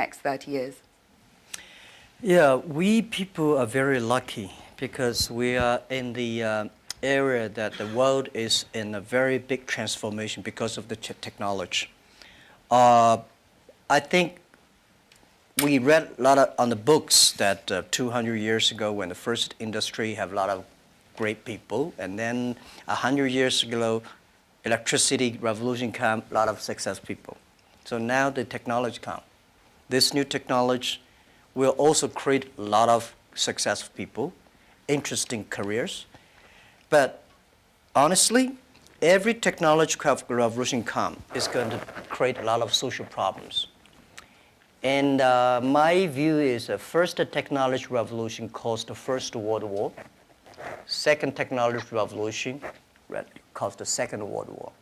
next 30 years? Yeah, we people are very lucky because we are in the area that the world is in a very big transformation because of the technology. I think we read a lot on the books that 200 years ago when the first industry have a lot of great people, and then 100 years ago, electricity revolution came, a lot of successful people. So now the technology come. This new technology will also create a lot of successful people, interesting careers. But honestly, every technological revolution come is going to create a lot of social problems. And my view is the first technology revolution caused the First World War. Second technology revolution caused the Second World War.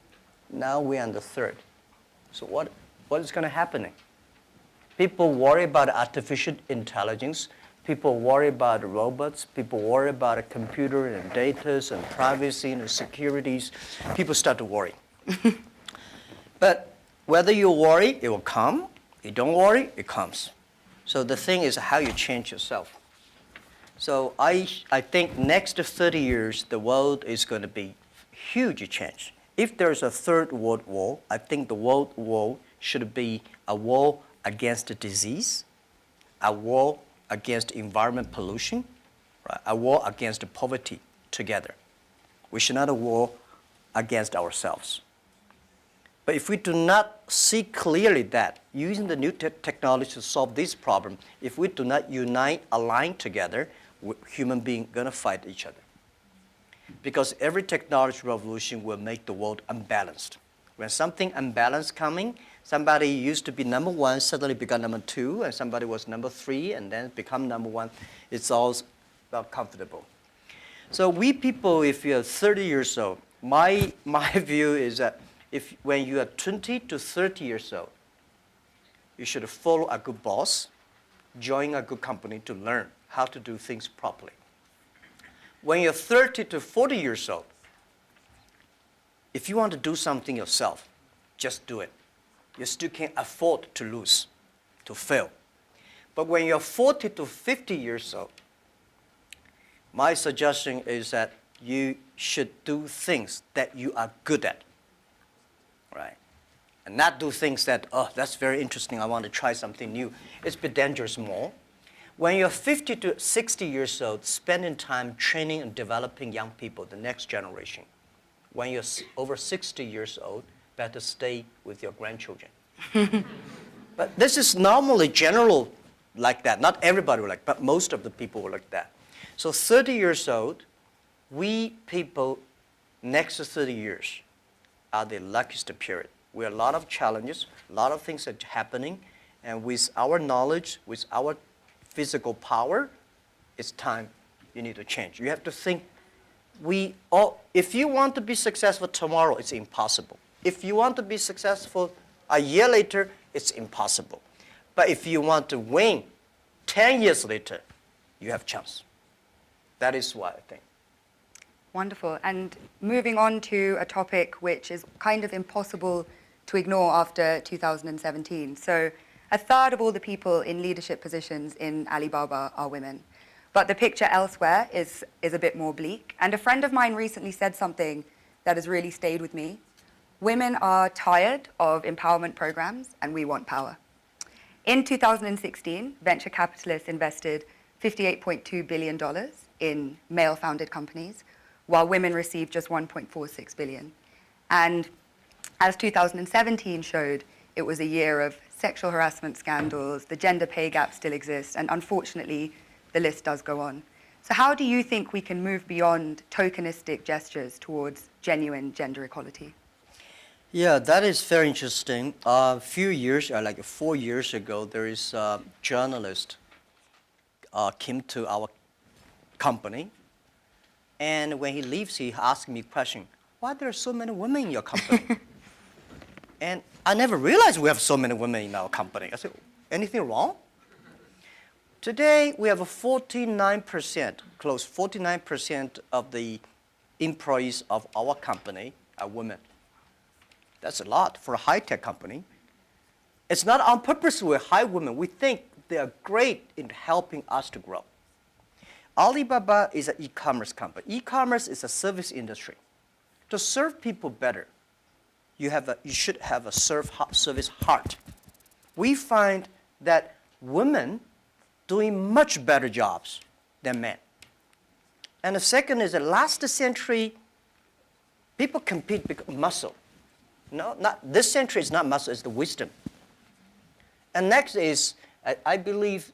Now we're on the third. So what is going to happen? People worry about artificial intelligence. People worry about robots. People worry about a computer and data and privacy and securities. People start to worry. But whether you worry, it will come. You don't worry, it comes. So the thing is how you change yourself. So I think next 30 years, the world is going to be huge change. If there's a third world war, I think the world war should be a war against the disease, a war against environment pollution, right? A war against poverty together. We should not a war against ourselves. But if we do not see clearly that using the new technology to solve this problem, if we do not unite, align together, human beings are going to fight each other. Because every technology revolution will make the world unbalanced. When something unbalanced coming, somebody used to be number one, suddenly become number two, and somebody was number three, and then become number one. It's all about comfortable. So we people, if you're 30 years old, my view is that when you are 20 to 30 years old, you should follow a good boss, join a good company to learn how to do things properly. When you're 30 to 40 years old, if you want to do something yourself, just do it. You still can't afford to lose, to fail. But when you're 40 to 50 years old, my suggestion is that you should do things that you are good at, right? And not do things that, oh, that's very interesting, I want to try something new. It's a bit dangerous more. When you're 50 to 60 years old, spending time training and developing young people, the next generation. When you're over 60 years old, better stay with your grandchildren. But this is normally general like that. Not everybody will like, but most of the people will like that. So 30 years old, we people, next 30 years, are the luckiest period. We have a lot of challenges, a lot of things are happening, and with our knowledge, with our physical power, it's time you need to change. You have to think, if you want to be successful tomorrow, it's impossible. If you want to be successful a year later, it's impossible. But if you want to win 10 years later, you have a chance. That is what I think. Wonderful. And moving on to a topic which is kind of impossible to ignore after 2017. So a third of all the people in leadership positions in Alibaba are women. But the picture elsewhere is a bit more bleak. And a friend of mine recently said something that has really stayed with me. Women are tired of empowerment programs, and we want power. In 2016, venture capitalists invested $58.2 billion in male-founded companies, while women received just $1.46 billion. And as 2017 showed, it was a year of sexual harassment scandals, the gender pay gap still exists, and unfortunately, the list does go on. So how do you think we can move beyond tokenistic gestures towards genuine gender equality? Yeah, that is very interesting. A few years, like 4 years ago, there is a journalist came to our company, and when he leaves, he asked me a question, why there are so many women in your company? And I never realized we have so many women in our company. I said, anything wrong? Today, we have 49%, close 49% of the employees of our company are women. That's a lot for a high-tech company. It's not on purpose we hire women. We think they are great in helping us to grow. Alibaba is an e-commerce company. E-commerce is a service industry. To serve people better, you should have a service heart. We find that women doing much better jobs than men. And the second is that last century, people compete because of muscle. No, not this century is not muscle, it's the wisdom. And next is, I believe,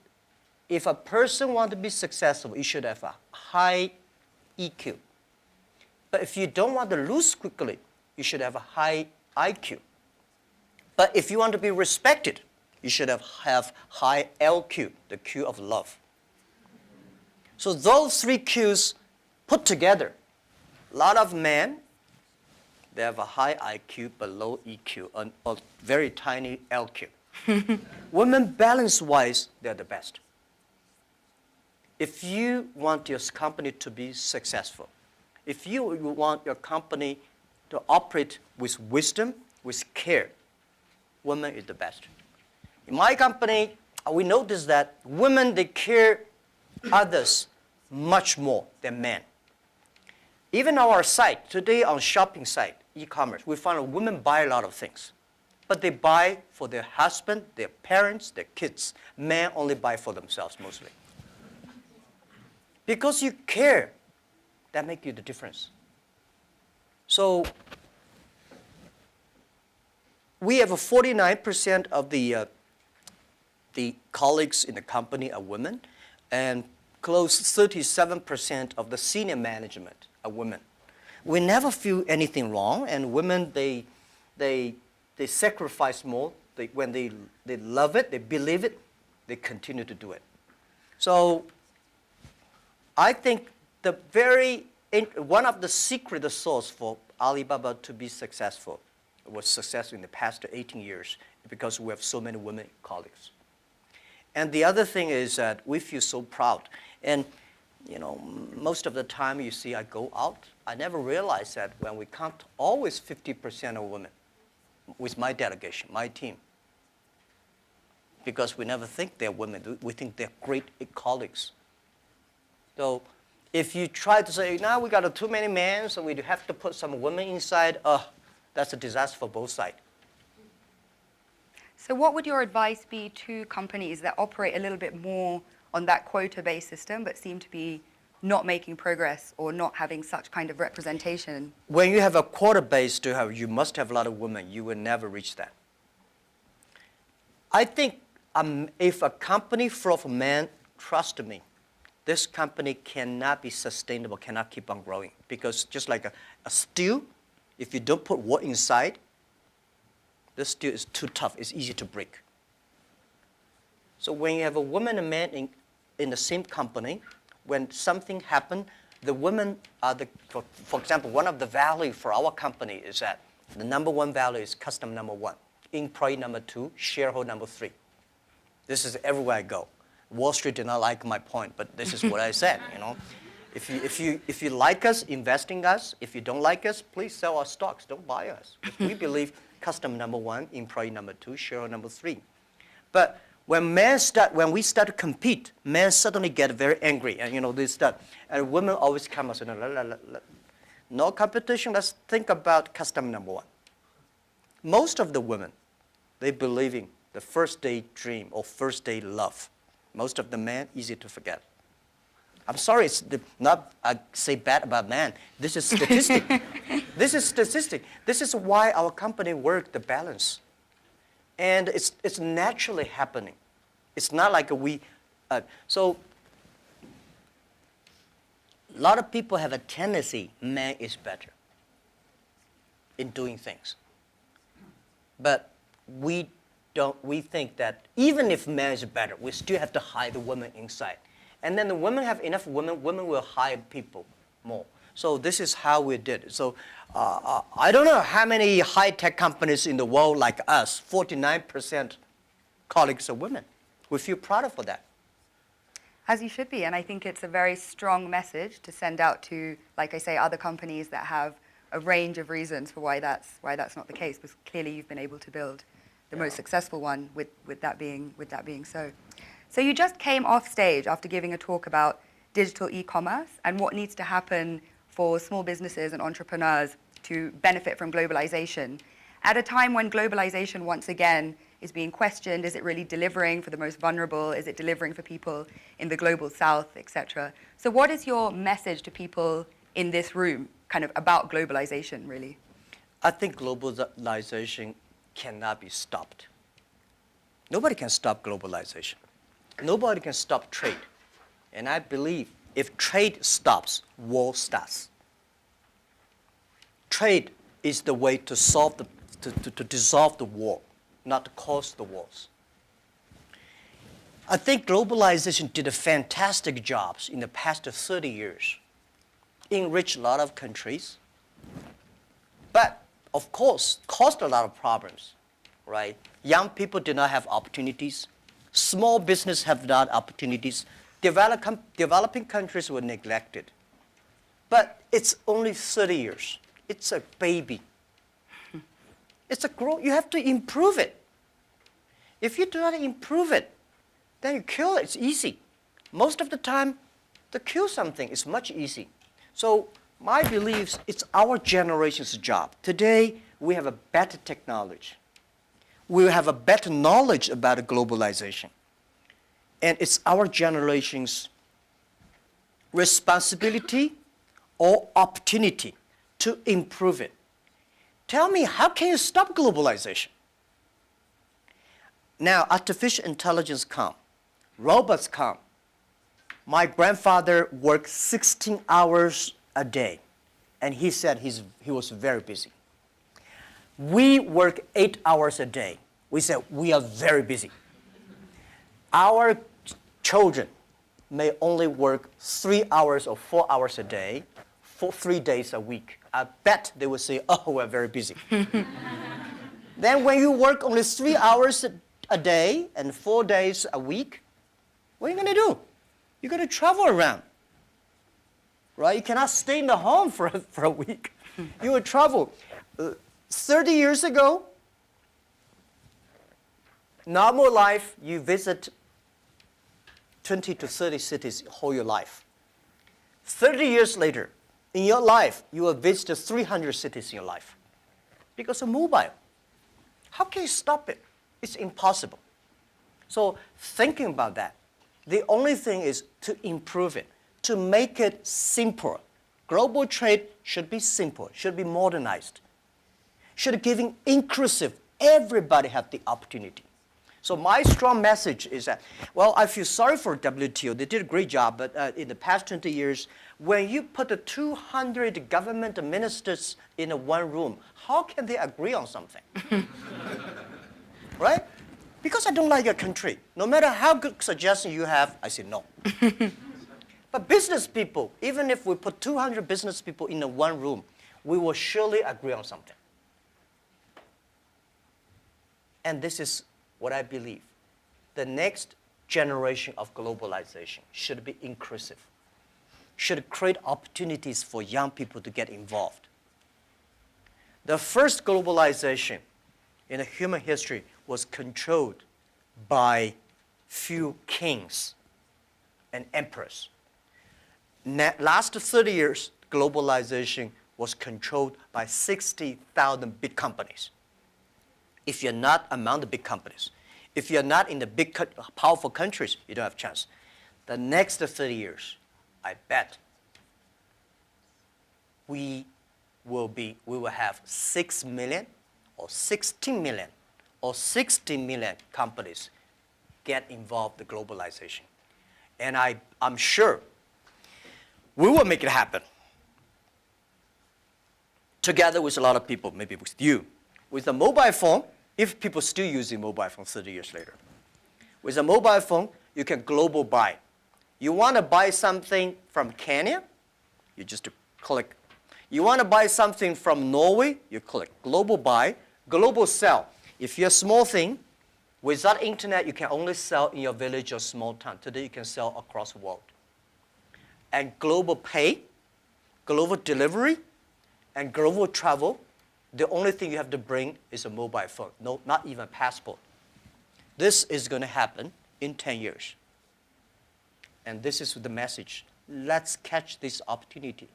if a person wants to be successful, you should have a high EQ. But if you don't want to lose quickly, you should have a high IQ. But if you want to be respected, you should have high LQ, the Q of love. So those three Qs put together, a lot of men, they have a high IQ but low EQ, and a very tiny LQ. Women, balance-wise, they're the best. If you want your company to be successful, if you want your company to operate with wisdom, with care, women is the best. In my company, we notice that women, they care others much more than men. Even on our site, today on shopping site, e-commerce, we find women buy a lot of things. But they buy for their husband, their parents, their kids. Men only buy for themselves mostly. Because you care, that makes you the difference. So we have 49% of the colleagues in the company are women, and close 37% of the senior management are women. We never feel anything wrong, and women, they sacrifice more. When they love it, they believe it, they continue to do it. So I think one of the secret sauce for Alibaba to be successful was successful in the past 18 years because we have so many women colleagues. And the other thing is that we feel so proud. And most of the time you see I go out, I never realized that when we count always 50% of women with my delegation, my team. Because we never think they're women, we think they're great colleagues. So if you try to say, now we got too many men, so we have to put some women inside, that's a disaster for both sides. So what would your advice be to companies that operate a little bit more on that quota-based system but seem to be not making progress or not having such kind of representation? When you have a quota-based, you must have a lot of women. You will never reach that. I think if a company full of men, trust me, this company cannot be sustainable, cannot keep on growing. Because just like a steel, if you don't put wood inside, this steel is too tough. It's easy to break. So when you have a woman and man in the same company, when something happens, the women are for example, one of the value for our company is that the number one value is customer number one, employee number two, shareholder number three. This is everywhere I go. Wall Street did not like my point, but this is what I said. If you like us, invest in us. If you don't like us, please sell our stocks. Don't buy us. We believe customer number one, employee number two, shareholder number three. But when we start to compete, men suddenly get very angry, and they start. And women always come and say, no competition. Let's think about customer number one. Most of the women, they believe in the first day dream or first day love. Most of the men, easy to forget. I'm sorry, it's not I say bad about men. This is statistic. This is statistic. This is why our company works the balance. And it's naturally happening. It's not like so a lot of people have a tendency, man is better in doing things. But we think that even if man is better, we still have to hire the woman inside. And then the women have enough women will hire people more. So this is how we did it. So I don't know how many high-tech companies in the world like us, 49% colleagues are women. We feel proud for that. As you should be, and I think it's a very strong message to send out to, like I say, other companies that have a range of reasons for why that's not the case, because clearly you've been able to build the most successful one, with that being so. So you just came off stage after giving a talk about digital e-commerce and what needs to happen for small businesses and entrepreneurs to benefit from globalization. At a time when globalization once again is being questioned, is it really delivering for the most vulnerable? Is it delivering for people in the global south, etc.? So what is your message to people in this room kind of about globalization, really? I think globalization cannot be stopped. Nobody can stop globalization. Nobody can stop trade. And I believe if trade stops, war starts. Trade is the way to solve to dissolve the war, not to cause the wars. I think globalization did a fantastic job in the past 30 years. Enriched a lot of countries, but of course caused a lot of problems, right? Young people did not have opportunities. Small business have not opportunities. Developing countries were neglected. But it's only 30 years. It's a baby. It's a growth. You have to improve it. If you do not improve it, then you kill it. It's easy. Most of the time, to kill something is much easy. So my beliefs, it's our generation's job. Today, we have a better technology. We have a better knowledge about globalization. And it's our generation's responsibility or opportunity to improve it. Tell me, how can you stop globalization? Now, artificial intelligence come, robots come. My grandfather worked 16 hours a day, and he said he was very busy. We work 8 hours a day. We said we are very busy. Our children may only work 3 hours or 4 hours a day for 3 days a week. I bet they will say, oh, we're very busy. Then when you work only 3 hours a day and 4 days a week, what are you going to do? You're going to travel around, right? You cannot stay in the home for a week. You will travel. 30 years ago, normal life, you visit 20 to 30 cities whole your life. 30 years later, in your life, you will visit 300 cities in your life because of mobile. How can you stop it? It's impossible. So thinking about that, the only thing is to improve it, to make it simple. Global trade should be simple, should be modernized, should giving inclusive. Everybody have the opportunity. So my strong message is that, well, I feel sorry for WTO. They did a great job, but in the past 20 years, when you put the 200 government ministers in one room, how can they agree on something? Right? Because I don't like your country. No matter how good suggestion you have, I say no. But business people, even if we put 200 business people in one room, we will surely agree on something. And this is what I believe. The next generation of globalization should be inclusive, should create opportunities for young people to get involved. The first globalization in human history was controlled by few kings and emperors. Last 30 years, globalization was controlled by 60,000 big companies. If you're not among the big companies, if you're not in the big, powerful countries, you don't have a chance. The next 30 years, I bet we will have 6 million or 16 million or 60 million companies get involved in globalization. And I'm sure we will make it happen. Together with a lot of people, maybe with you. With a mobile phone, if people still using mobile phone 30 years later. With a mobile phone, you can global buy. You want to buy something from Kenya, you just click. You want to buy something from Norway, you click global buy, global sell. If you're a small thing, without internet, you can only sell in your village or small town. Today, you can sell across the world. And global pay, global delivery, and global travel, The only thing you have to bring is a mobile phone, no, not even a passport. This is going to happen in 10 years. And this is the message. Let's catch this opportunity.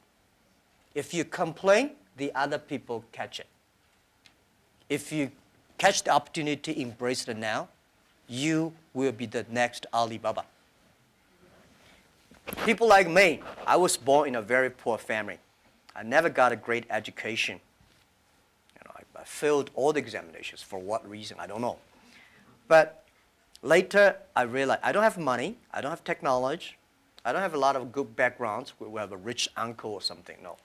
If you complain, the other people catch it. If you catch the opportunity, embrace it now, you will be the next Alibaba. People like me, I was born in a very poor family. I never got a great education. I failed all the examinations. For what reason, I don't know. But later, I realized I don't have money, I don't have technology, I don't have a lot of good backgrounds. We have a rich uncle or something, no.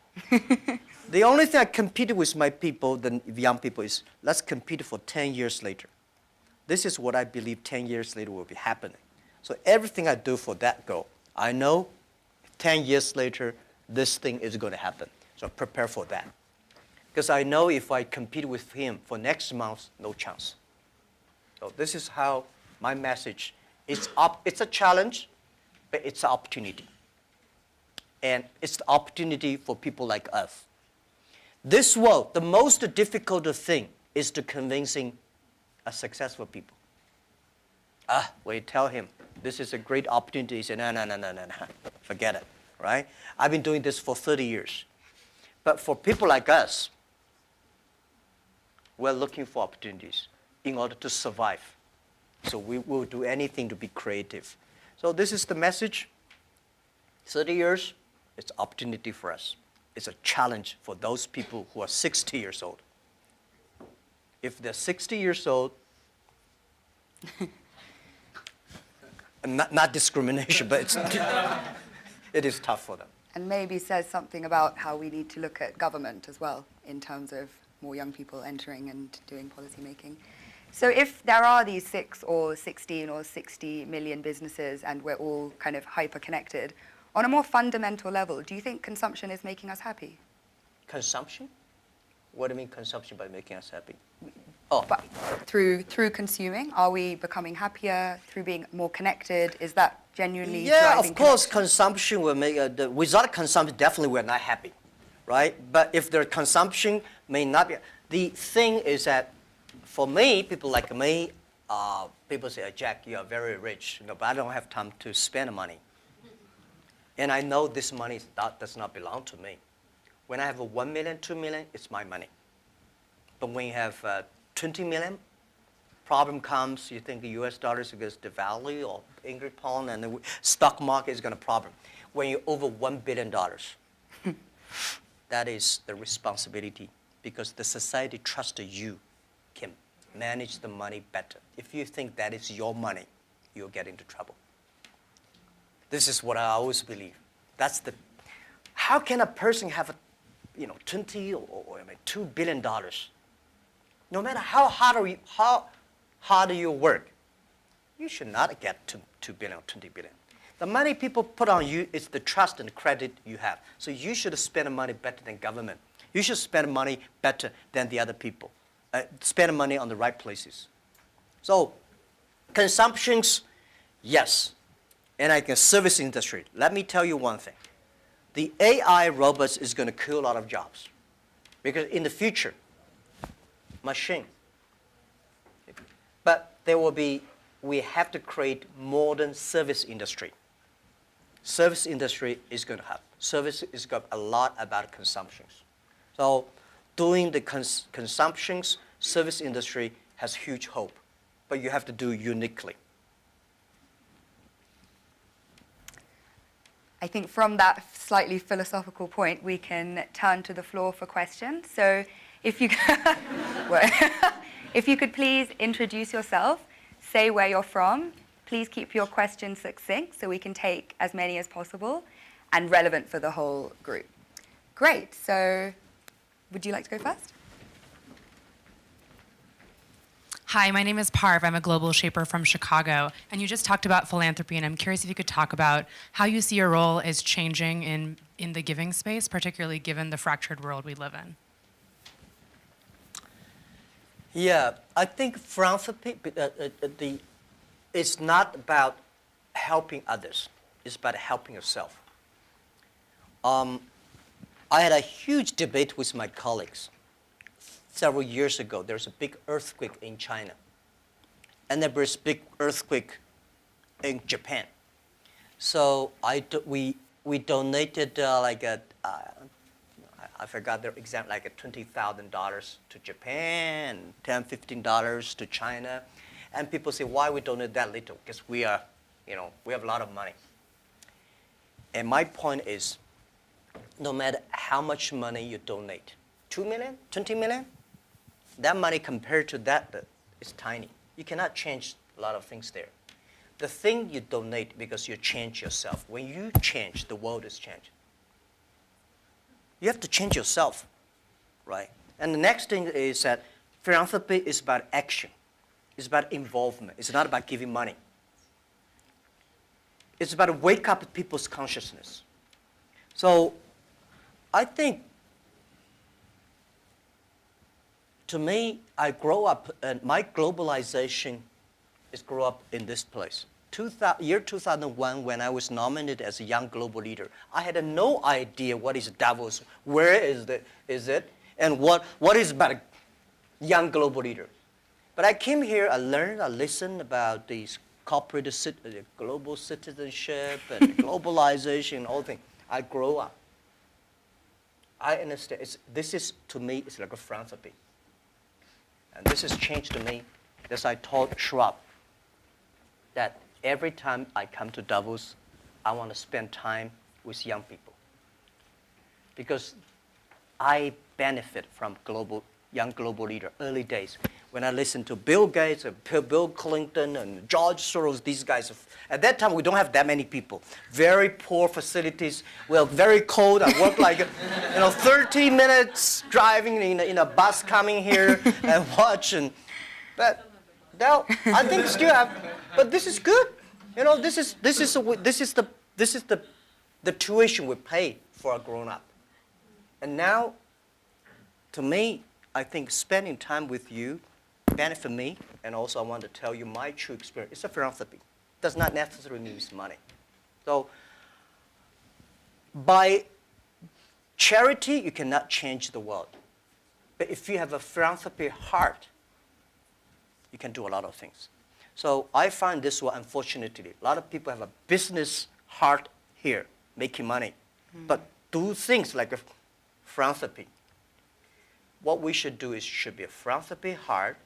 The only thing I competed with my people, the young people, is let's compete for 10 years later. This is what I believe 10 years later will be happening. So everything I do for that goal, I know 10 years later, this thing is going to happen. So prepare for that. Because I know if I compete with him for next month, no chance. So this is how my message is. It's a challenge, but it's an opportunity. And it's the opportunity for people like us. This world, the most difficult thing is to convincing a successful people. When you tell him this is a great opportunity, he says, no, forget it, right? I've been doing this for 30 years. But for people like us, we're looking for opportunities in order to survive. So we will do anything to be creative. So this is the message. 30 years, it's an opportunity for us. It's a challenge for those people who are 60 years old. If they're 60 years old, not discrimination, but it is tough for them. And maybe says something about how we need to look at government as well in terms of more young people entering and doing policy making. So if there are these 6 or 16 or 60 million businesses and we're all kind of hyper-connected, on a more fundamental level, do you think consumption is making us happy? Consumption? What do you mean consumption by making us happy? But through consuming, are we becoming happier through being more connected? Is that genuinely driving of course, connection? consumption will make, without consumption, definitely we're not happy, right? But if the consumption may not be, the thing is that for me, people like me, people say, Jack, you are very rich, but I don't have time to spend money. And I know this money does not belong to me. When I have 1 million, 2 million, it's my money. But when you have 20 million, problem comes, you think the US dollar is going to devalue or English pound and the stock market is going to problem. When you're over $1 billion, that is the responsibility because the society trusts you can manage the money better. If you think that is your money, you'll get into trouble. This is what I always believe. That's the, how can a person have 20 or $2 billion? No matter how hard you work, you should not get to 2 billion or 20 billion. The money people put on you is the trust and credit you have. So you should spend money better than government. You should spend money better than the other people. Spend money on the right places. So consumptions, yes. And like the service industry, let me tell you one thing. The AI robots is going to kill a lot of jobs. Because in the future, machine. But there will be, we have to create modern service industry. Service industry is going to have. Service is got a lot about consumptions. So doing the consumptions, service industry has huge hope. But you have to do uniquely. I think from that slightly philosophical point, we can turn to the floor for questions. So if you, if you could please introduce yourself, say where you're from, please keep your questions succinct so we can take as many as possible and relevant for the whole group. Great, so would you like to go first? Hi, my name is Parv. I'm a global shaper from Chicago. And you just talked about philanthropy, and I'm curious if you could talk about how you see your role is changing in the giving space, particularly given the fractured world we live in. Yeah, I think philanthropy, it's not about helping others. It's about helping yourself. I had a huge debate with my colleagues. several years ago, there's a big earthquake in China. And there was a big earthquake in Japan. So we donated I forgot the exact, like $20,000 to Japan, $10, $15 to China. And people say, why we donate that little? Because we have a lot of money. And my point is, no matter how much money you donate, 2 million, 20 million, that money compared to that is tiny. You cannot change a lot of things there. The thing you donate because you change yourself. When you change, the world is changed. You have to change yourself, right? And the next thing is that philanthropy is about action. It's about involvement. It's not about giving money. It's about to wake up people's consciousness. So I think, to me, I grow up, and my globalization is grow up in this place. Year 2001, when I was nominated as a young global leader, I had no idea what is Davos, where is it, and what is about a young global leader. But I came here, I learned, I listened about these corporate global citizenship and globalization and all things. I grow up. I understand. This is, to me, it's like a philanthropy. And this has changed to me. As I told Schwab, that every time I come to Davos, I want to spend time with young people. Because I benefit from young global leader, early days. When I listen to Bill Gates, and Bill Clinton, and George Soros, these guys, at that time we don't have that many people. Very poor facilities. Well, very cold. I work like 30 minutes driving in a bus coming here and watching. But now I think still have. But this is good. This is the tuition we pay for a grown up. And now, to me, I think spending time with you benefit me, and also I want to tell you my true experience. It's a philanthropy. It does not necessarily mean money. So, by charity, you cannot change the world. But if you have a philanthropy heart, you can do a lot of things. So I find this one, unfortunately, a lot of people have a business heart here, making money, but do things like a philanthropy. What we should do is should be a philanthropy heart,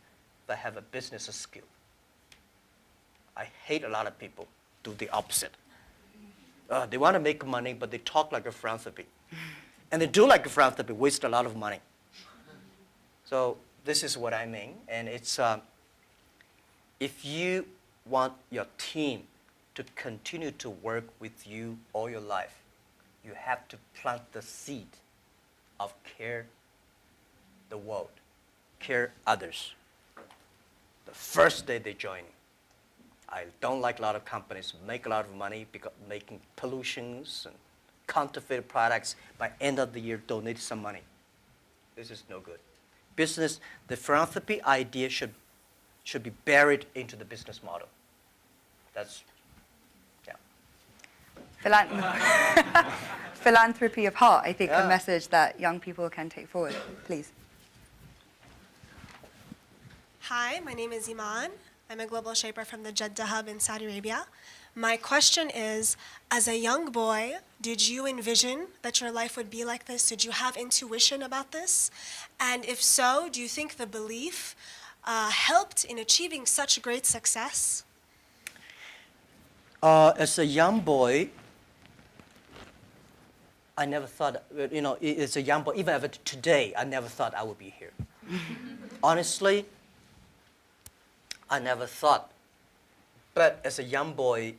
but have a business skill. I hate a lot of people do the opposite. They want to make money, but they talk like a philanthropy. And they do like a philanthropy, waste a lot of money. So this is what I mean, and it's, if you want your team to continue to work with you all your life, you have to plant the seed of care the world, care others. The first day they join. I don't like a lot of companies make a lot of money because making pollutions and counterfeit products. By end of the year, donate some money. This is no good. Business, the philanthropy idea should be buried into the business model. That's, yeah. Philanthropy of heart, I think, a message that young people can take forward. Please. Hi, my name is Iman. I'm a global shaper from the Jeddah Hub in Saudi Arabia. My question is, as a young boy, did you envision that your life would be like this? Did you have intuition about this? And if so, do you think the belief helped in achieving such great success? As a young boy, I never thought, as a young boy, even today, I never thought I would be here. Honestly, I never thought. But as a young boy,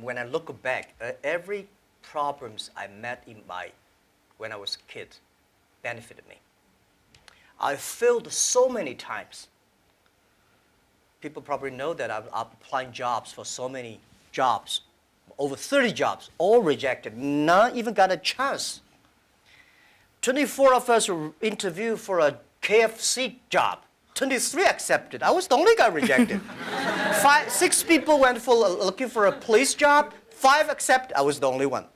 when I look back, every problems I met when I was a kid benefited me. I failed so many times. People probably know that I'm applying jobs for so many jobs, over 30 jobs, all rejected, not even got a chance. 24 of us were interviewed for a KFC job. 23 accepted. I was the only guy rejected. 6 people went for looking for a police job. 5 accepted. I was the only one.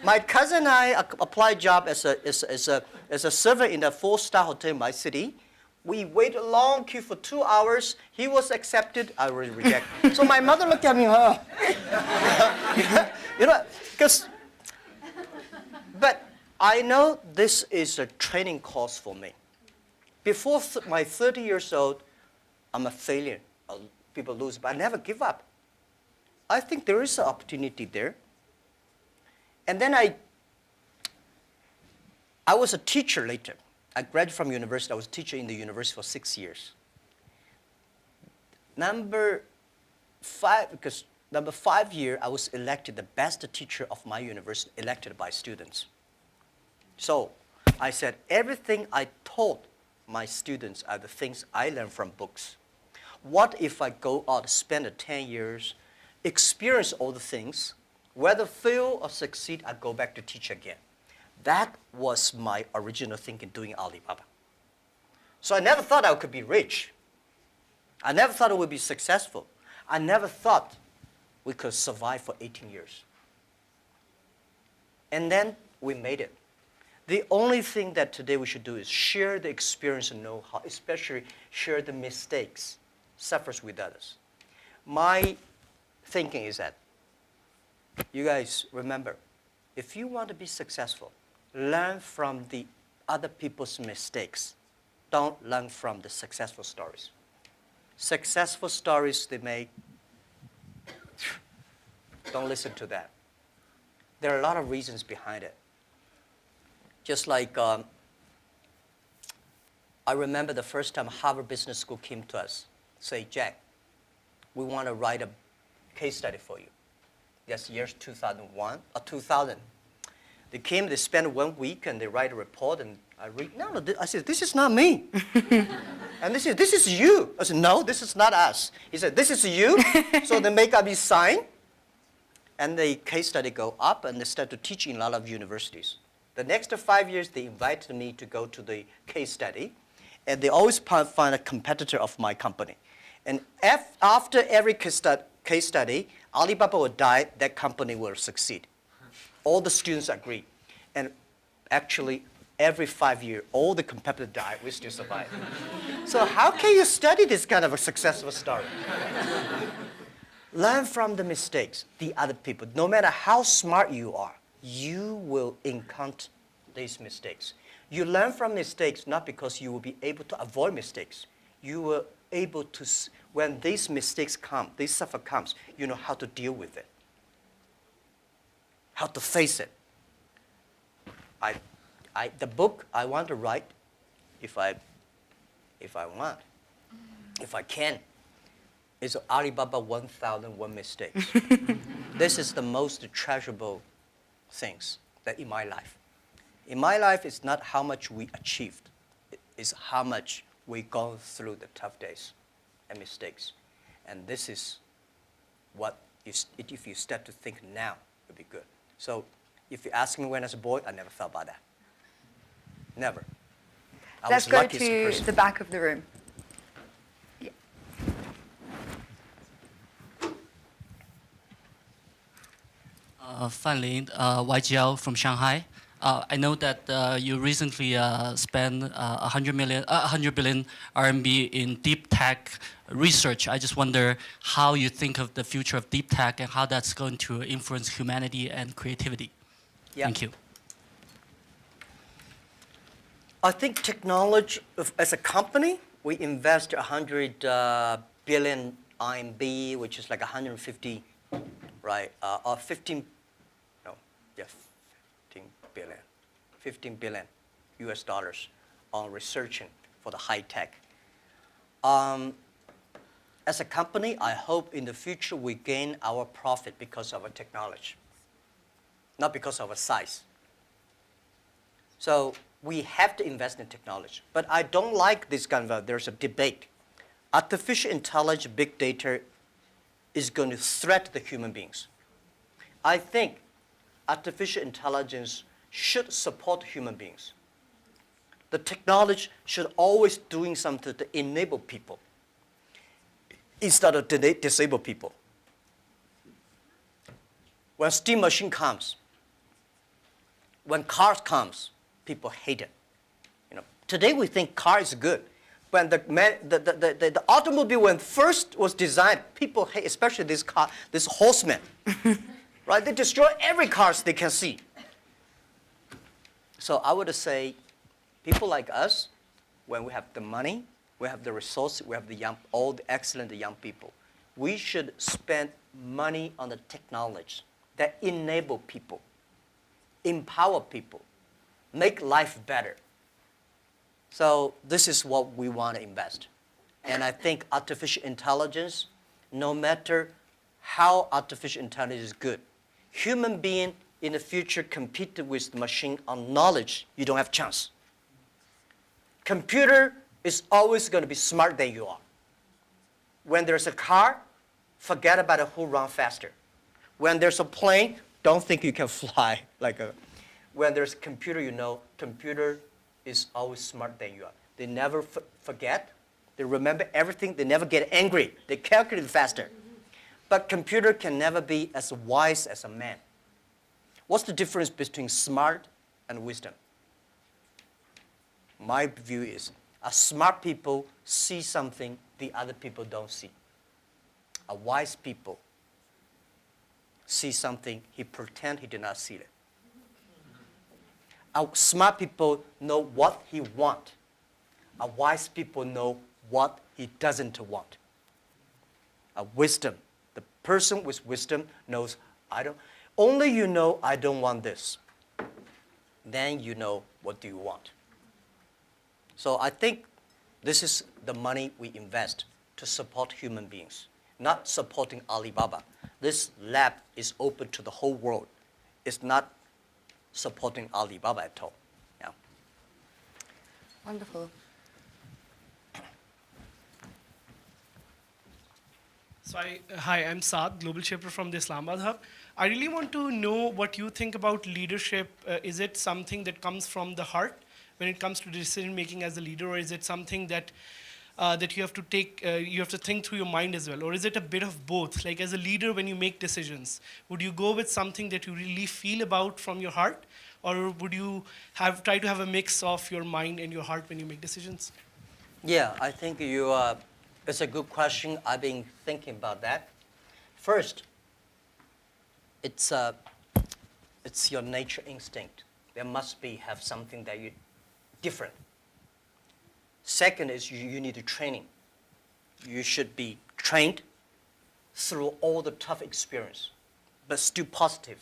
My cousin and I applied job as a server in a 4-star hotel in my city. We waited a long queue for 2 hours. He was accepted. I was rejected. So my mother looked at me, huh? Because. But I know this is a training course for me. Before my 30 years old, I'm a failure. People lose, but I never give up. I think there is an opportunity there. And then I was a teacher later. I graduated from university. I was a teacher in the university for 6 years. Number 5 year, I was elected the best teacher of my university, elected by students. So I said, everything I taught my students are the things I learned from books. What if I go out, spend 10 years, experience all the things, whether fail or succeed, I go back to teach again. That was my original thinking doing Alibaba. So I never thought I could be rich. I never thought I would be successful. I never thought we could survive for 18 years. And then we made it. The only thing that today we should do is share the experience and know-how, especially share the mistakes, suffers with others. My thinking is that, you guys remember, if you want to be successful, learn from the other people's mistakes. Don't learn from the successful stories. Successful stories they make, don't listen to that. There are a lot of reasons behind it. Just like I remember the first time Harvard Business School came to us, say, Jack, we want to write a case study for you. That's years 2001 or 2000. They came, they spent 1 week, and they write a report, and I read, I said, this is not me. And they said, this is you. I said, no, this is not us. He said, this is you. So they make up his sign, and the case study go up, and they start to teach in a lot of universities. The next 5 years, they invited me to go to the case study, and they always find a competitor of my company. And after every case study, Alibaba will die, that company will succeed. All the students agree. And actually, every 5 years, all the competitors die, we still survive. So how can you study this kind of a successful story? Learn from the mistakes, the other people. No matter how smart you are, you will encounter these mistakes. You learn from mistakes not because you will be able to avoid mistakes. You will able to, when these mistakes come, this suffer comes, you know how to deal with it, how to face it. The book I want to write, if I can, is Alibaba 1001 Mistakes. This is the most treasurable things that in my life. In my life, it's not how much we achieved. It's how much we go through the tough days and mistakes. And this is what, if you start to think now, it'll be good. So if you ask me when I was a boy, I never thought about that. Never. Let's go to the back of the room. Yeah. Fan Lin, YGL from Shanghai. I know that you recently spent 100 billion RMB in deep tech research. I just wonder how you think of the future of deep tech and how that's going to influence humanity and creativity. Yeah. Thank you. I think technology, as a company, we invest 100 billion RMB, which is like 150, right? Or 15, no, yeah, 15 billion US dollars on researching for the high tech. As a company, I hope in the future we gain our profit because of our technology, not because of our size. So we have to invest in technology. But I don't like this kind of, there's a debate. Artificial intelligence, big data is going to threaten the human beings. I think artificial intelligence should support human beings. The technology should always doing something to enable people instead of disable people. When steam machine comes, When cars comes, people hate it. Today we think car is good. When the automobile when first was designed, people hate, especially this horsemen, right? They destroy every cars they can see. So I would say, people like us, when we have the money, we have the resources, we have all the excellent young people, we should spend money on the technology that enable people, empower people, make life better. So this is what we want to invest. And I think artificial intelligence, no matter how artificial intelligence is good, human being in the future compete with the machine on knowledge, you don't have chance. Computer is always going to be smarter than you are. When there's a car, forget about who runs faster. When there's a plane, don't think you can fly when there's a computer, computer is always smarter than you are. They never forget. They remember everything. They never get angry. They calculate faster. But computer can never be as wise as a man. What's the difference between smart and wisdom? My view is, smart people see something the other people don't see. A wise people see something, he pretend he did not see it. Smart people know what he want. A wise people know what he doesn't want. Wisdom, the person with wisdom knows, only you know I don't want this. Then you know what do you want. So I think this is the money we invest to support human beings, not supporting Alibaba. This lab is open to the whole world. It's not supporting Alibaba at all. Yeah. Wonderful. So hi, I'm Saad, Global Shaper from the Islamabad Hub. I really want to know what you think about leadership. Is it something that comes from the heart when it comes to decision making as a leader, or is it something that that you have to take, you have to think through your mind as well, or is it a bit of both? Like as a leader, when you make decisions, would you go with something that you really feel about from your heart, or would you try to have a mix of your mind and your heart when you make decisions? Yeah, I think it's a good question. I've been thinking about that. First, it's your nature instinct. There must have something that you different. Second is you need a training. You should be trained through all the tough experience, but still positive.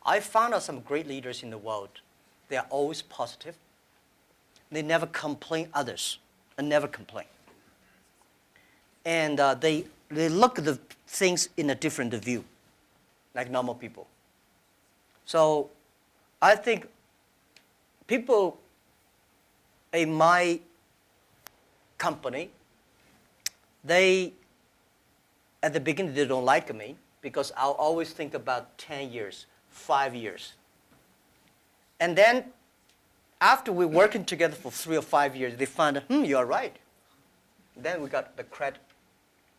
I found out some great leaders in the world. They are always positive. They never complain others, and never complain. And they look at the things in a different view, like normal people. So I think people in my company, at the beginning, they don't like me because I'll always think about 10 years, 5 years. And then after we're working together for 3 or 5 years, they find, you're right. Then we got the credit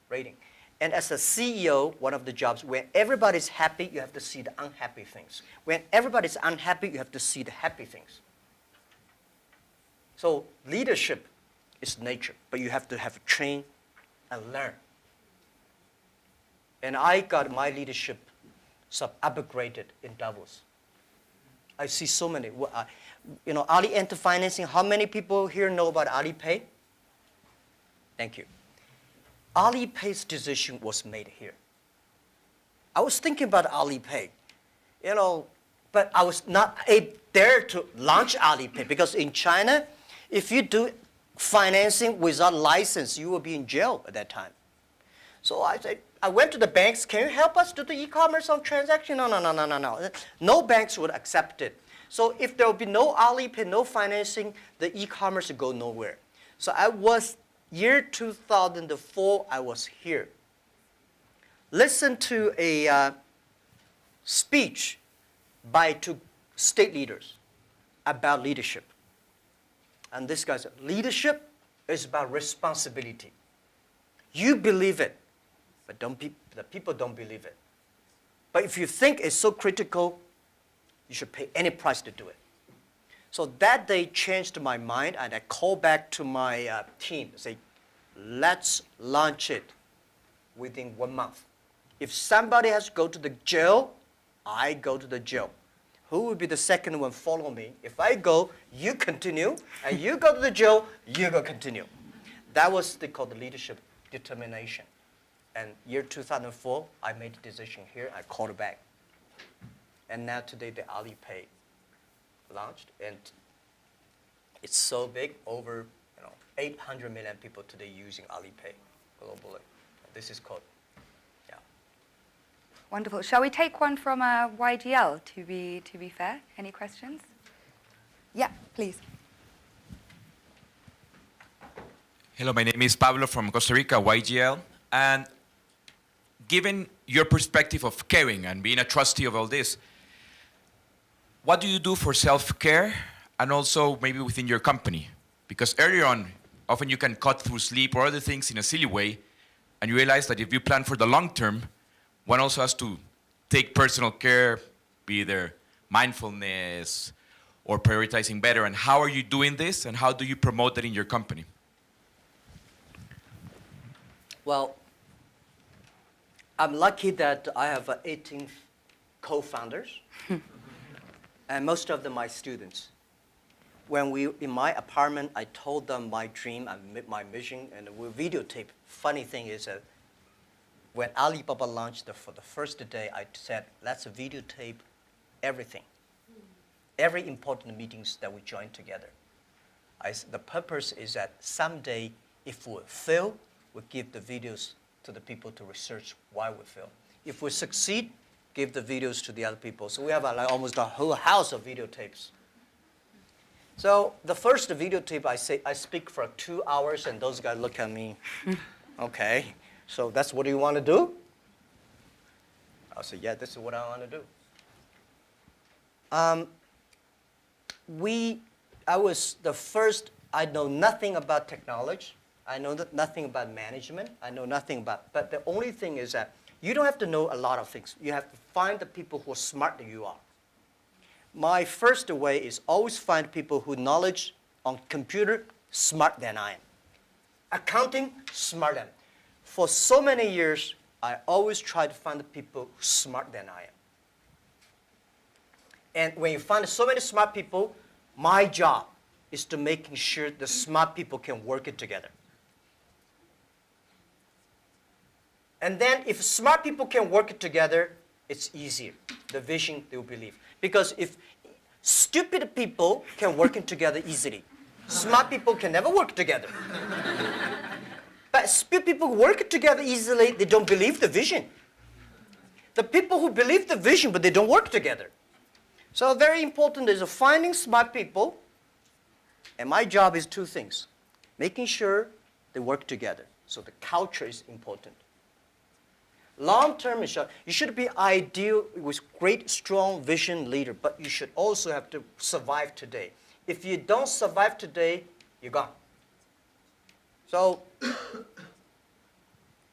rating. And as a CEO, one of the jobs, when everybody's happy, you have to see the unhappy things. When everybody's unhappy, you have to see the happy things. So leadership is nature, but you have to train and learn. And I got my leadership upgraded in Davos. I see so many. Ali Enter Financing, how many people here know about Alipay? Thank you. Alipay's decision was made here. I was thinking about Alipay, but I was not there to launch Alipay because in China, if you do financing without license, you will be in jail at that time. So I went to the banks, can you help us do the e-commerce on transaction? No. No banks would accept it. So if there will be no Alipay, no financing, the e-commerce would go nowhere. So year 2004, I was here. Listen to a speech by 2 state leaders about leadership. And this guy said, leadership is about responsibility. You believe it, but the people don't believe it. But if you think it's so critical, You should pay any price to do it. So that day changed my mind, and I called back to my team and say, let's launch it within 1 month. If somebody has to go to the jail, I go to the jail. Who will be the second one follow me? If I go, you continue, and you go to the jail, you go continue. That was called the leadership determination. And year 2004, I made a decision here, I called it back. And now today the Alipay launched, and it's so big, over 800 million people today using Alipay globally. This is called, yeah. Wonderful. Shall we take one from YGL to be fair? Any questions? Yeah, please. Hello, my name is Pablo from Costa Rica, YGL. And given your perspective of caring and being a trustee of all this, what do you do for self-care and also maybe within your company? Because earlier on, often you can cut through sleep or other things in a silly way, and you realize that if you plan for the long term, one also has to take personal care, be either mindfulness or prioritizing better. And how are you doing this, and how do you promote that in your company? Well, I'm lucky that I have 18 co-founders, and most of them my students. When in my apartment, I told them my dream and my mission, and we videotape. Funny thing is that when Alibaba launched for the first day, I said, let's videotape everything, every important meetings that we join together. The purpose is that someday, if we fail, we give the videos to the people to research why we fail. If we succeed, give the videos to the other people. So we have almost a whole house of videotapes. So the first videotape, I speak for 2 hours, and those guys look at me. Okay, so that's what you want to do? I said, yeah, this is what I want to do. I was the first. I know nothing about technology. I know nothing about management. I know nothing about. But the only thing is that you don't have to know a lot of things. You have to find the people who are smarter than you are. My first way is always find people who knowledge on computer smarter than I am. Accounting, smarter than. For so many years, I always try to find the people smarter than I am. And when you find so many smart people, my job is to making sure the smart people can work it together. And then if smart people can work it together, it's easier. The vision they will believe. Because if stupid people can work it together easily, smart people can never work together. But stupid people work it together easily, they don't believe the vision. The people who believe the vision, but they don't work together. So very important is finding smart people, and my job is 2 things. Making sure they work together. So the culture is important. Long term, you should be ideal with great, strong vision leader, but you should also have to survive today. If you don't survive today, you're gone. So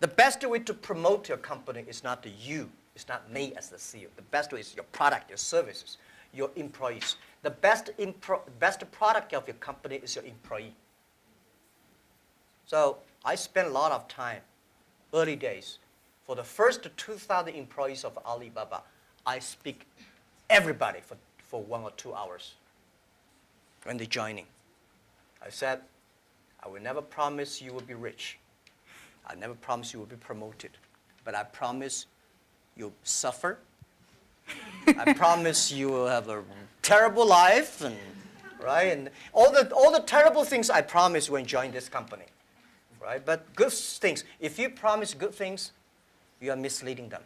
the best way to promote your company is not you. It's not me as the CEO. The best way is your product, your services, your employees. The best product of your company is your employee. So I spent a lot of time, early days. For the first 2,000 employees of Alibaba, I speak everybody for 1 or 2 hours when they're joining. I said, I will never promise you will be rich. I never promise you will be promoted. But I promise you'll suffer. I promise you will have a terrible life, and right? And all the terrible things I promise when join this company. Right? But good things. If you promise good things, you are misleading them,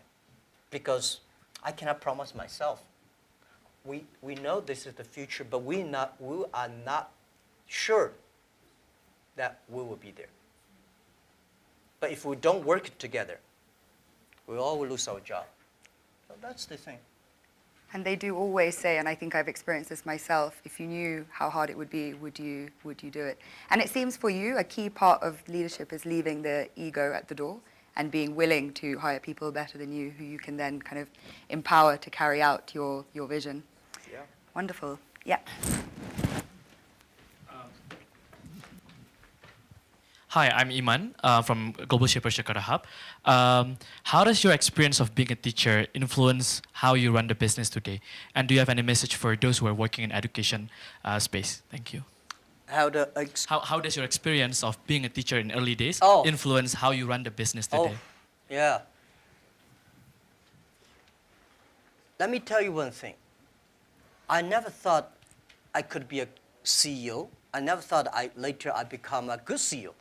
because I cannot promise myself. We know this is the future, but we are not sure that we will be there. But if we don't work together, we all will lose our job. So that's the thing. And they do always say, and I think I've experienced this myself, if you knew how hard it would be, would you do it? And it seems for you, a key part of leadership is leaving the ego at the door and being willing to hire people better than you, who you can then kind of empower to carry out your vision. Wonderful. Yeah. Hi, I'm Iman from Global Shaper Jakarta Hub. How does your experience of being a teacher influence how you run the business today? And do you have any message for those who are working in education space? Thank you. How the How does your experience of being a teacher in early days Oh. influence how you run the business today? Yeah. Let me tell you one thing. I never thought I could be a CEO. I never thought later I'd become a good CEO.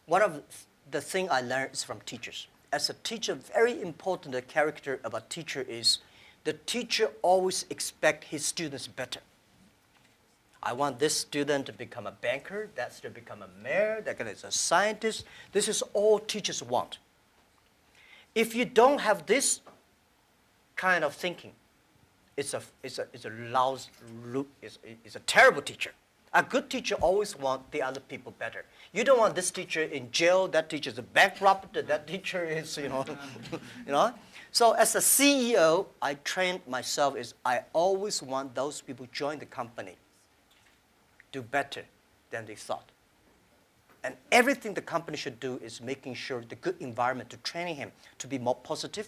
One of the things I learned is from teachers. As a teacher, very important character of a teacher is the teacher always expects his students better. I want this student to become a banker, that student to become a mayor, that guy is a scientist. This is all teachers want. If you don't have this kind of thinking, it's a terrible teacher. A good teacher always wants the other people better. You don't want this teacher in jail, that teacher is a bankrupt, that teacher is, you know. So as a CEO, I trained myself is I always want those people join the company do better than they thought. And everything the company should do is making sure the good environment to training him to be more positive.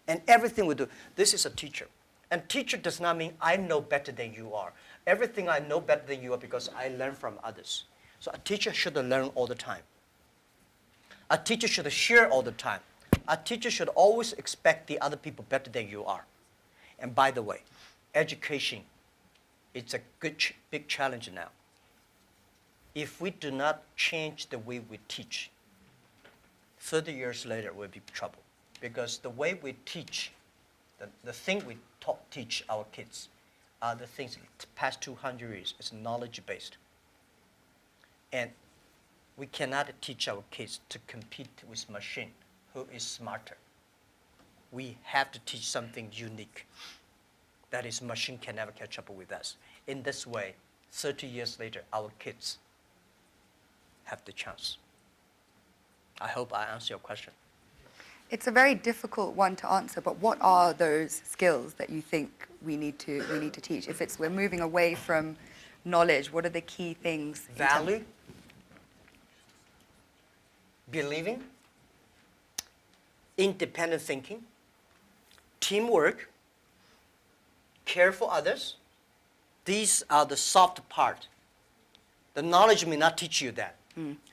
And everything we do, this is a teacher. And teacher does not mean I know better than you are. Everything I know better than you are because I learn from others. So a teacher should learn all the time. A teacher should share all the time. A teacher should always expect the other people better than you are. And by the way, education, it's a big challenge now. If we do not change the way we teach, 30 years later we'll be in trouble. Because the way we teach, the thing we teach our kids are the things the past 200 years is knowledge-based. And we cannot teach our kids to compete with machine who is smarter. We have to teach something unique. That is, machine can never catch up with us. In this way, 30 years later, our kids have the chance. I hope I answer your question. It's a very difficult one to answer, but what are those skills that you think we need to teach? If we're moving away from knowledge, what are the key things? Value, believing, independent thinking, teamwork, care for others. These are the soft part. The knowledge may not teach you that.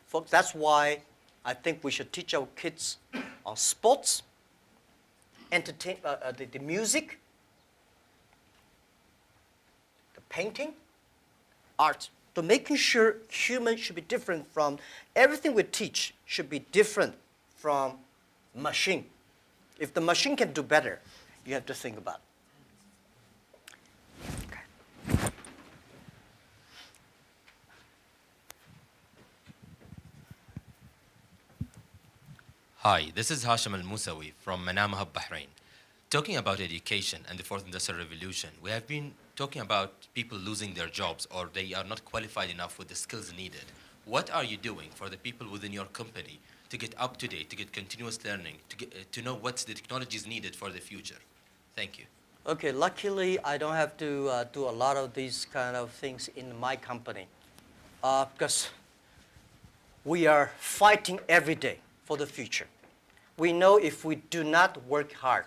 Folks, that's why I think we should teach our kids on sports, the music, the painting, art. So making sure humans should be different from, everything we teach should be different from machine. If the machine can do better, you have to think about it. Hi, this is Hashim Al-Musawi from Manama Hub, Bahrain. Talking about education and the fourth industrial revolution, we have been talking about people losing their jobs or they are not qualified enough with the skills needed. What are you doing for the people within your company to get up to date, to get continuous learning, to know what's the technologies needed for the future? Thank you. Okay, luckily I don't have to do a lot of these kind of things in my company because we are fighting every day for the future. We know if we do not work hard,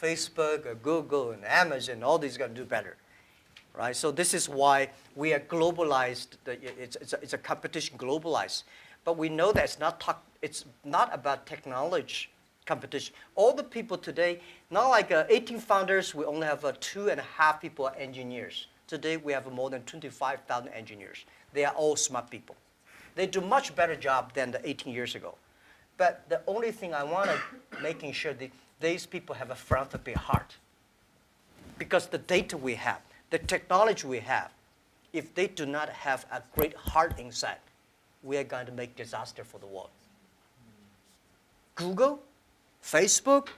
Facebook, or Google, and Amazon, all these are going to do better, right? So this is why we are globalized. It's a competition globalized, but we know that it's not about technology competition. All the people today, not like 18 founders, we only have 2.5 people are engineers. Today we have more than 25,000 engineers. They are all smart people. They do much better job than the 18 years ago. But the only thing I want to making sure that these people have a philanthropy heart. Because the data we have, the technology we have, if they do not have a great heart inside, we are going to make disaster for the world. Google, Facebook,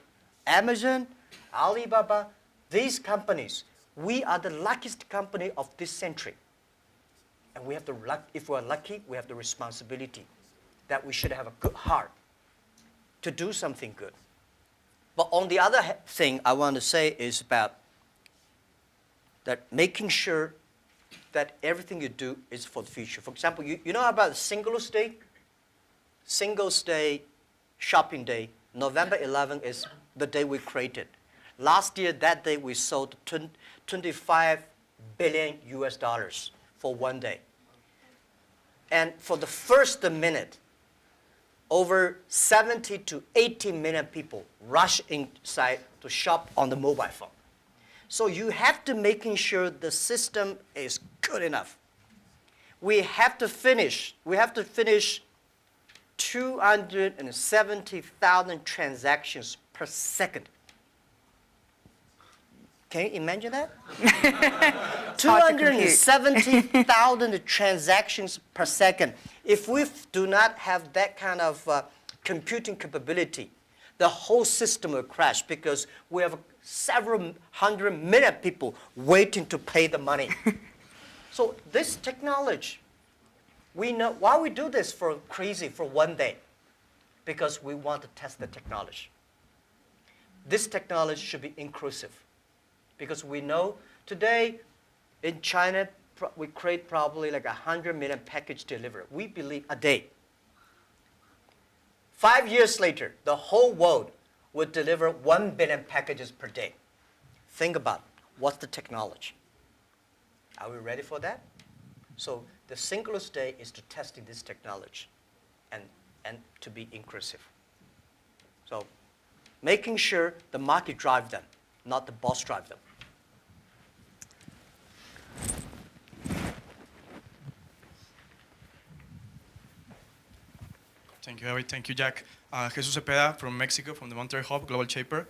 Amazon, Alibaba, these companies, we are the luckiest company of this century. And we have the luck, if we're lucky, we have the responsibility that we should have a good heart to do something good. But on the other thing I want to say is about that making sure that everything you do is for the future. For example, you know about Singles Day? Singles Day, shopping day, November 11th is the day we created. Last year, that day, we sold 25 billion US dollars for one day. And for the first minute, over 70 to 80 million people rush inside to shop on the mobile phone. So you have to making sure the system is good enough. We have to finish 270,000 transactions per second. Can you imagine that? hard to compute. 270,000 transactions per second. If we do not have that kind of computing capability, the whole system will crash because we have several hundred million people waiting to pay the money. So this technology, we know why we do this for one day, because we want to test the technology. This technology should be inclusive, because we know today in China we create probably like 100 million package delivery. We believe a day. 5 years later, the whole world would deliver 1 billion packages per day. Think about what's the technology. Are we ready for that? So the Singles Day is to testing this technology and to be inclusive. So making sure the market drive them, not the boss drive them. Thank you, Harry. Thank you, Jack. Jesus Cepeda from Mexico, from the Monterrey Hub, Global Shaper.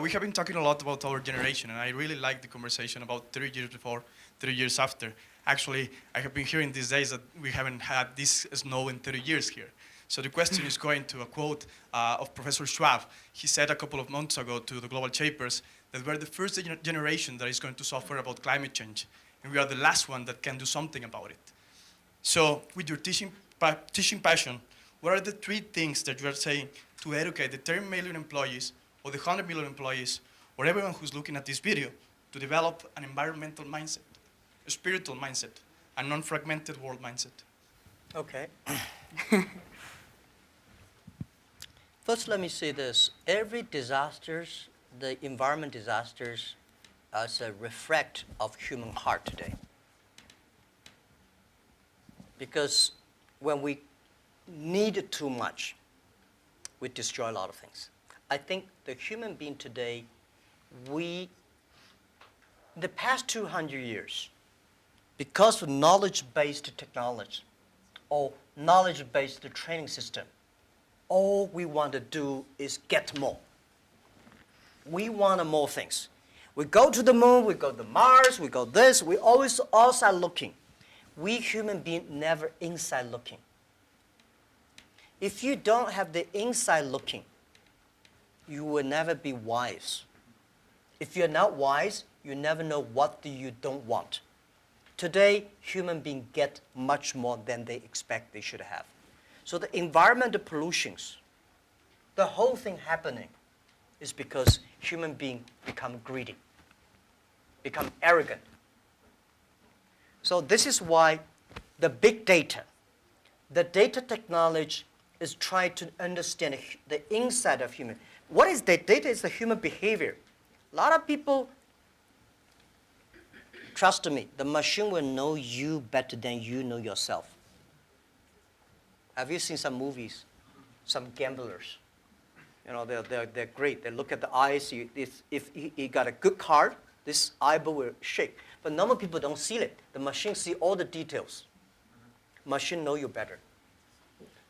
We have been talking a lot about our generation, and I really like the conversation about 30 years before, 30 years after. Actually, I have been hearing these days that we haven't had this snow in 30 years here. So the question is going to a quote of Professor Schwab. He said a couple of months ago to the Global Shapers that we're the first generation that is going to suffer about climate change, and we are the last one that can do something about it. So with your teaching passion, what are the 3 things that you are saying to educate the 10 million employees or the 100 million employees or everyone who's looking at this video to develop an environmental mindset, a spiritual mindset, a non-fragmented world mindset? Okay. First, let me say this. Every disasters, the environment disasters, is a reflect of human heart today. Because when we need too much, we destroy a lot of things. I think the human being today, the past 200 years, because of knowledge-based technology or knowledge-based training system, all we want to do is get more. We want more things. We go to the moon, we go to Mars, we go this, we always outside looking. We human beings never inside looking. If you don't have the inside looking, you will never be wise. If you're not wise, you never know what you don't want. Today, human beings get much more than they expect they should have. So the environmental pollutions, the whole thing happening is because human beings become greedy, become arrogant. So this is why the big data, the data technology is trying to understand the inside of human. What is data? Data is the human behavior. A lot of people, trust me, the machine will know you better than you know yourself. Have you seen some movies? Some gamblers. You know, they're great. They look at the eyes. If he got a good card, this eyeball will shake. But normal people don't see it. The machine see all the details. Machine know you better.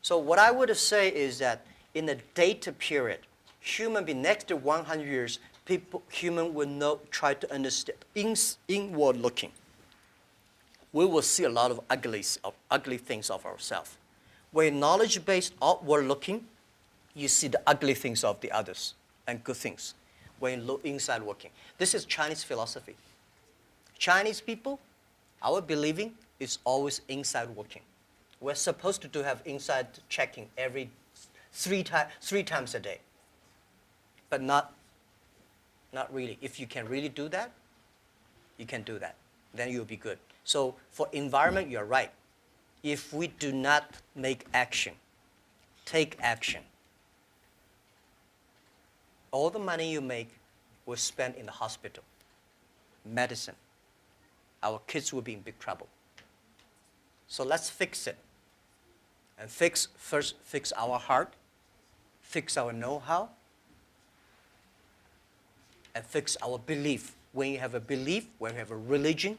So what I would say is that in the data period, human being next to 100 years, human will try to understand inward looking. We will see a lot of ugly things of ourselves. When knowledge-based outward looking, you see the ugly things of the others and good things. When you look inside looking. This is Chinese philosophy. Chinese people, our believing is always inside looking. We're supposed to have inside checking every three times a day. But not really. If you can really do that, you can do that. Then you'll be good. So for environment, you're right. If we do not make action, take action, all the money you make will spend in the hospital, medicine. Our kids will be in big trouble. So let's fix it. And first fix our heart, fix our know-how, and fix our belief. When you have a belief, when you have a religion,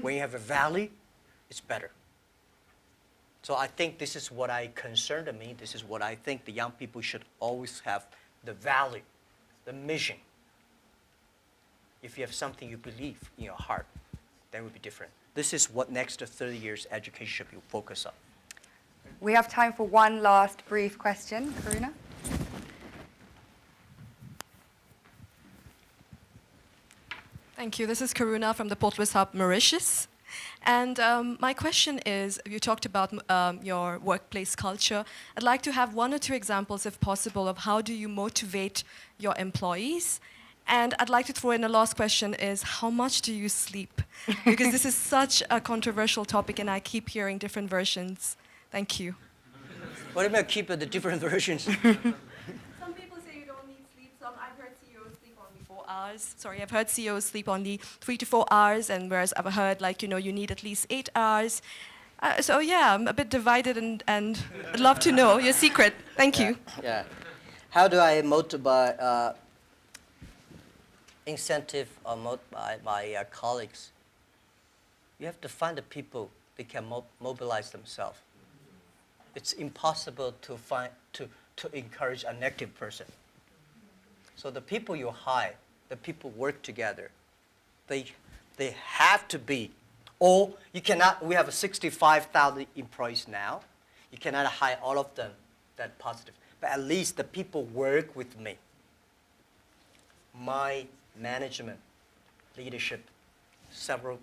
when you have a value, it's better. So I think this is what I concerned me. This is what I think the young people should always have, the value, the mission. If you have something you believe in your heart, then it will be different. This is what next 30 years education should be focused on. We have time for one last brief question. Karuna? Thank you. This is Karuna from the Port Louis Hub, Mauritius. And my question is, you talked about your workplace culture. I'd like to have one or two examples, if possible, of how do you motivate your employees. And I'd like to throw in a last question is, how much do you sleep? Because this is such a controversial topic and I keep hearing different versions. Thank you. What do you mean keep the different versions? Some people say you don't need sleep. I've heard CEOs sleep only 4 hours. I've heard CEOs sleep only 3 to 4 hours, and whereas I've heard you need at least 8 hours. So yeah, I'm a bit divided, and I'd love to know your secret. Thank you. Yeah. How do I motivate, incentive or motivate my colleagues? You have to find the people that can mobilize themselves. It's impossible to encourage a negative person. So the people you hire, the people work together, they have to be, or you cannot, we have 65,000 employees now. You cannot hire all of them that positive, but at least the people work with me. My management, leadership, several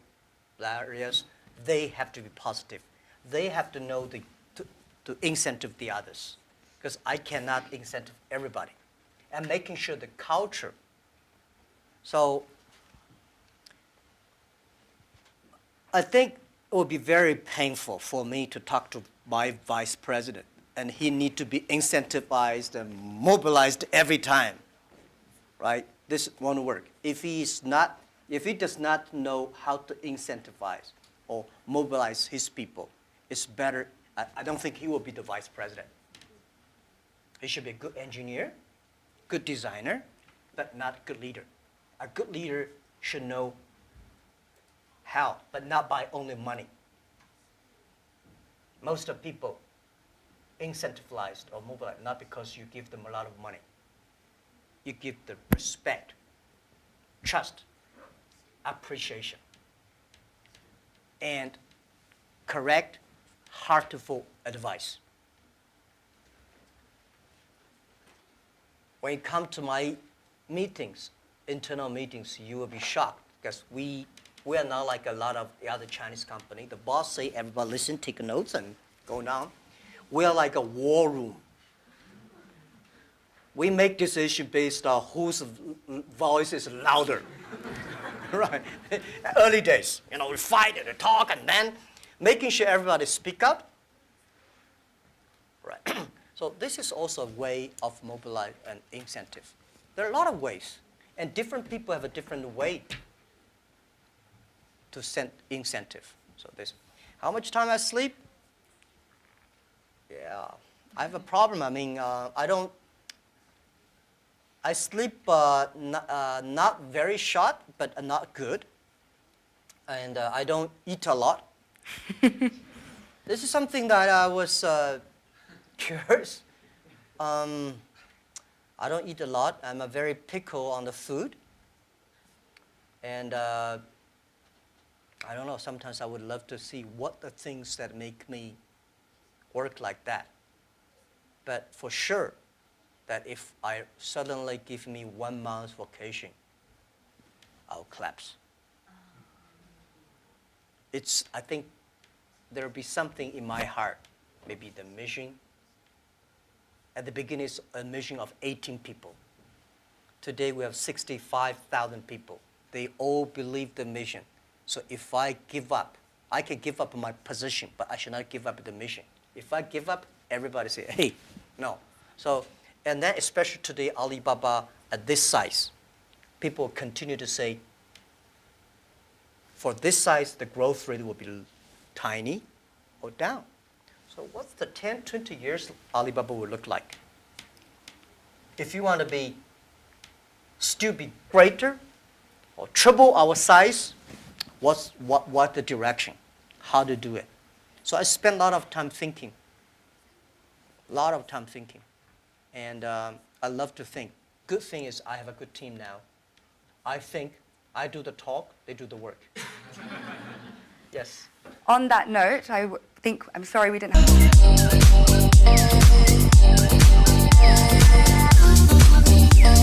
areas, they have to be positive. They have to know to incentive the others, because I cannot incentive everybody. And making sure the culture. So I think it would be very painful for me to talk to my vice president, and he need to be incentivized and mobilized every time, right? This won't work. If he does not know how to incentivize or mobilize his people, it's better. I don't think he will be the vice president. He should be a good engineer, good designer, but not a good leader. A good leader should know how, but not by only money. Most of people incentivized or mobilized not because you give them a lot of money. You give them respect, trust, appreciation, and correct, heartful advice. When you come to my meetings, internal meetings, you will be shocked because we are not like a lot of the other Chinese company. The boss say, everybody listen, take notes, and go down. We are like a war room. We make decisions based on whose voice is louder. Right? Early days, we fight and talk, and then making sure everybody speak up. Right. So this is also a way of mobilize and incentive. There are a lot of ways, and different people have a different way to send incentive. So this, how much time I sleep? Yeah, I have a problem. I sleep not very short, but not good. And I don't eat a lot. This is something that I was curious. I don't eat a lot. I'm a very picky on the food. And I don't know, sometimes I would love to see what the things that make me work like that. But for sure, that if I suddenly give me 1 month vacation, I'll collapse. I think there'll be something in my heart, maybe the mission. At the beginning, it's a mission of 18 people. Today, we have 65,000 people. they all believe the mission. So if I give up, I can give up my position, but I should not give up the mission. If I give up, everybody say, hey, no. So, and then especially today, Alibaba at this size, people continue to say, for this size, the growth rate will be tiny or down. So what's the 10, 20 years Alibaba will look like? If you want to be still be greater or triple our size, what the direction? How to do it? So I spend a lot of time thinking. And I love to think. Good thing is I have a good team now. I think, I do the talk, they do the work. Yes. On that note, I'm sorry we didn't have